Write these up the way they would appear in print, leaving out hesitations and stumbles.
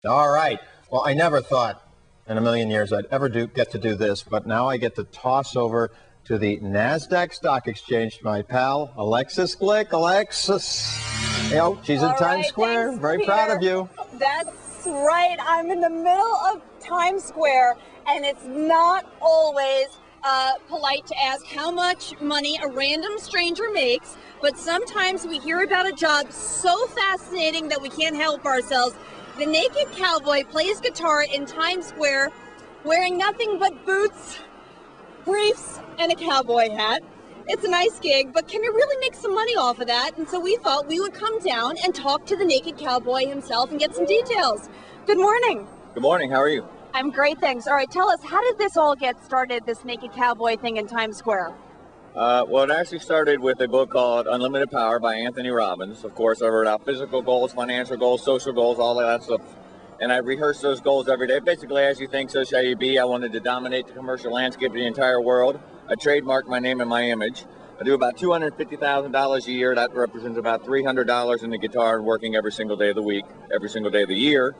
All right. Well, I never thought in a million years I'd ever get to do this, but now I get to toss over to the NASDAQ Stock Exchange to my pal, Alexis Glick. Alexis, she's in Times Square. Thanks, Very Peter. proud of you. That's right. I'm in the middle of Times Square, and it's not always polite to ask how much money a random stranger makes, but sometimes we hear about a job so fascinating that we can't help ourselves. The naked cowboy plays guitar in Times Square wearing nothing but boots, briefs, and a cowboy hat. It's a nice gig, but can you really make some money off of that? And so we thought we would come down and talk to the naked cowboy himself and get some details. Good morning. Good morning. How are you? I'm great, thanks. All right, tell us, how did this all get started, this naked cowboy thing in Times Square? Well, it actually started with a book called Unlimited Power by Anthony Robbins. Of course, I wrote out physical goals, financial goals, social goals, all of that stuff. And I rehearsed those goals every day. Basically, as you think, so shall you be. I wanted to dominate the commercial landscape of the entire world. I trademarked my name and my image. I do about $250,000 a year. That represents about $300 in the guitar, working every single day of the week, every single day of the year.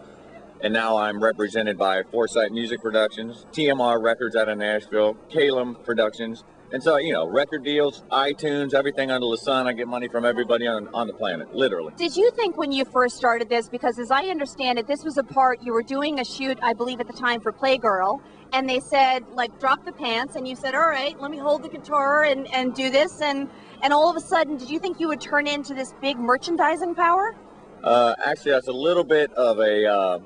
And now I'm represented by Foresight Music Productions, TMR Records out of Nashville, Calum Productions. And so, you know, record deals, iTunes, everything under the sun. I get money from everybody on the planet, literally. Did you think when you first started this, because as I understand it, this was a part, you were doing a shoot, I believe at the time, for Playgirl, and they said, like, drop the pants, and you said, all right, let me hold the guitar and do this, and all of a sudden, did you think you would turn into this big merchandising power? Actually, that's a little bit of a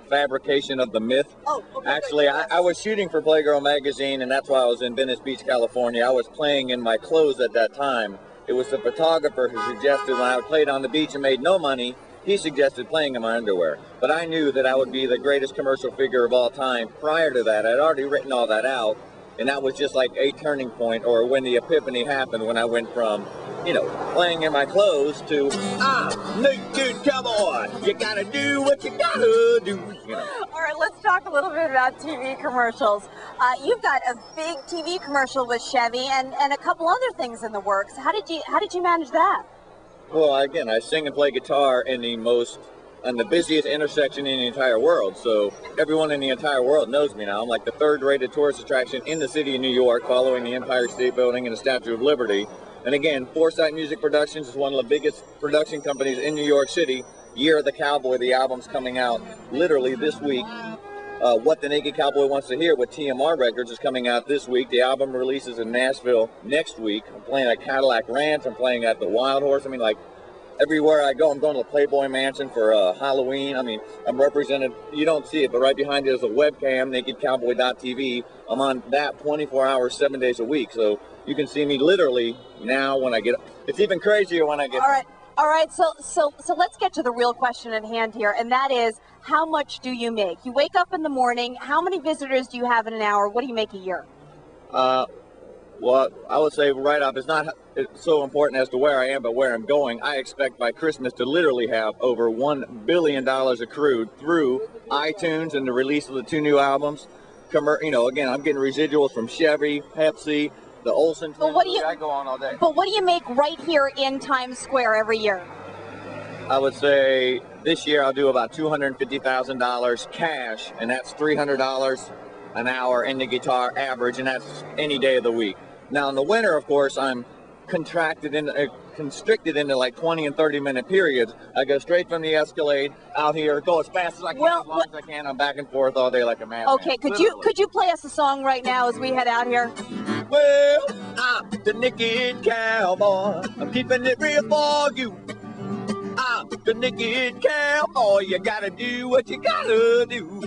fabrication of the myth. Oh, okay. Actually, I was shooting for Playgirl magazine, and that's why I was in Venice Beach, California. I was playing in my clothes at that time. It was the photographer who suggested when I played on the beach and made no money, he suggested playing in my underwear. But I knew that I would be the greatest commercial figure of all time. Prior to that, I'd already written all that out, and that was just like a turning point, or when the epiphany happened, when I went from, you know, playing in my clothes to, naked cowboy, you gotta do what you gotta do. You know. All right, let's talk a little bit about TV commercials. You've got a big TV commercial with Chevy and a couple other things in the works. How did you manage that? Well, again, I sing and play guitar in the busiest intersection in the entire world. So everyone in the entire world knows me now. I'm like the third rated tourist attraction in the city of New York, following the Empire State Building and the Statue of Liberty. And again, Foresight Music Productions is one of the biggest production companies in New York City. Year of the Cowboy, the album's coming out literally this week. What the Naked Cowboy Wants to Hear with TMR Records is coming out this week. The album releases in Nashville next week. I'm playing at Cadillac Ranch. I'm playing at the Wild Horse. I mean, like, everywhere I go, I'm going to the Playboy Mansion for Halloween. I mean, I'm represented. You don't see it, but right behind it is a webcam, nakedcowboy.tv. I'm on that 24 hours, 7 days a week. So you can see me literally now when I get up. It's even crazier when I get up. All right, so let's get to the real question at hand here, and that is, how much do you make? You wake up in the morning, how many visitors do you have in an hour? What do you make a year? Well, I would say right off, it's so important as to where I am, but where I'm going. I expect by Christmas to literally have over $1 billion accrued through iTunes and the release of the 2 new albums. You know, again, I'm getting residuals from Chevy, Pepsi, the Olsen twins. I go on all day. But what do you make right here in Times Square every year? I would say this year I'll do about $250,000 cash, and that's $300 an hour in the guitar average, and that's any day of the week. Now in the winter, of course, I'm constricted into like 20 and 30-minute periods. I go straight from the Escalade out here, go as fast as I can, as long as I can. I'm back and forth all day like a madman. Okay, could you play us a song right now as we head out here? Well, I'm the naked cowboy. I'm keeping it real for you. I'm the naked cowboy. You gotta do what you gotta do.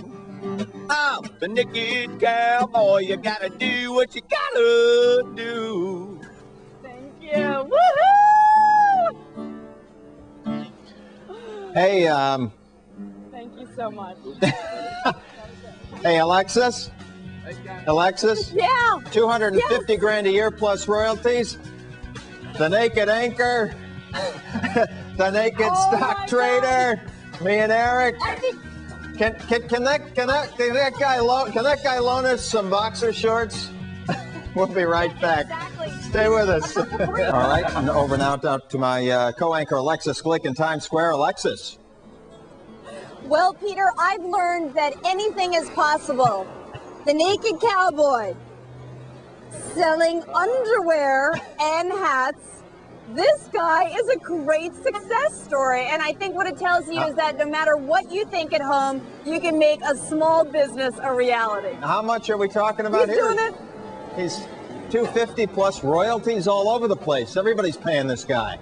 I'm the naked cowboy. You gotta do what you gotta do. Thank you. Woohoo! Hey, Thank you so much. hey, Alexis? Alexis? Yeah. 250 grand a year plus royalties. The Naked Anchor. The Naked Stock Trader. Me and Eric. Can that guy loan us some boxer shorts? We'll be right back. Exactly. Stay with us. All right, I'm over now to my co-anchor Alexis Glick in Times Square. Alexis. Well, Peter, I've learned that anything is possible. The Naked Cowboy, selling underwear and hats. This guy is a great success story, and I think what it tells you is that no matter what you think at home, you can make a small business a reality. How much are we talking about here? He's doing it. He's $250 plus royalties all over the place. Everybody's paying this guy.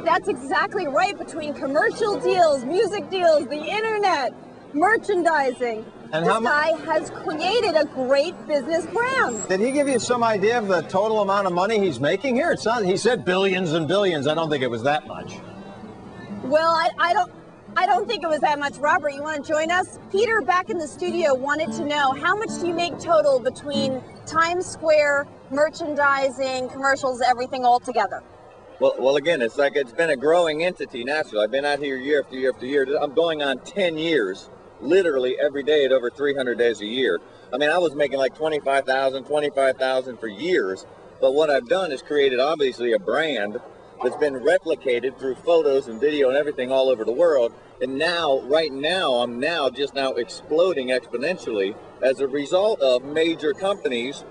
That's exactly right. Between commercial deals, music deals, the internet, merchandising, And this guy has created a great business brand. Did he give you some idea of the total amount of money he's making here? It sounds, he said billions and billions. I don't think it was that much. Well, I don't think it was that much. Robert, you want to join us? Peter, back in the studio, wanted to know how much do you make total between Times Square, merchandising, commercials, everything all together? Well, again, it's like it's been a growing entity naturally. I've been out here year after year after year. I'm going on 10 years, literally every day at over 300 days a year. I mean, I was making like $25,000 for years. But what I've done is created, obviously, a brand that's been replicated through photos and video and everything all over the world. And now, right now, I'm just now exploding exponentially as a result of major companies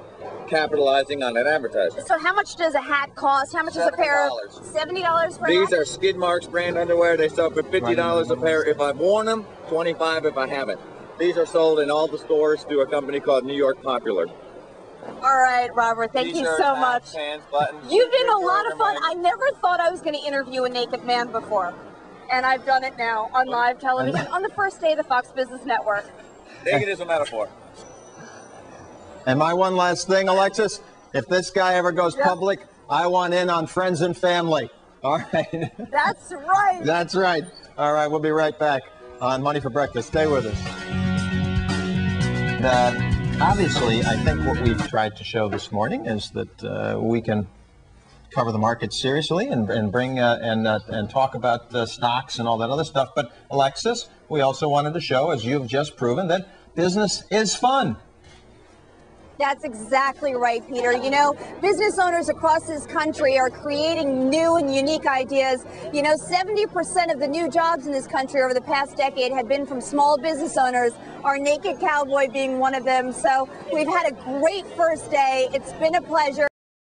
capitalizing on that advertising. So how much does a hat cost? How much is a pair of $70 for a These hat? are Skid Marks brand underwear. They sell for $50 a pair if I've worn them, $25 if I haven't. These are sold in all the stores through a company called New York Popular. All right, Robert, thank you so much. Pants, buttons, You've been a lot of fun. I never thought I was going to interview a naked man before. And I've done it now on live television on the first day of the Fox Business Network. Naked is a metaphor. And my one last thing, Alexis, if this guy ever goes public, I want in on friends and family. All right. That's right. That's right. All right, we'll be right back on Money for Breakfast. Stay with us. Obviously, I think what we've tried to show this morning is that we can cover the market seriously and bring and talk about stocks and all that other stuff. But Alexis, we also wanted to show, as you've just proven, that business is fun. That's exactly right, Peter. You know, business owners across this country are creating new and unique ideas. You know, 70% of the new jobs in this country over the past decade have been from small business owners, our Naked Cowboy being one of them. So we've had a great first day. It's been a pleasure.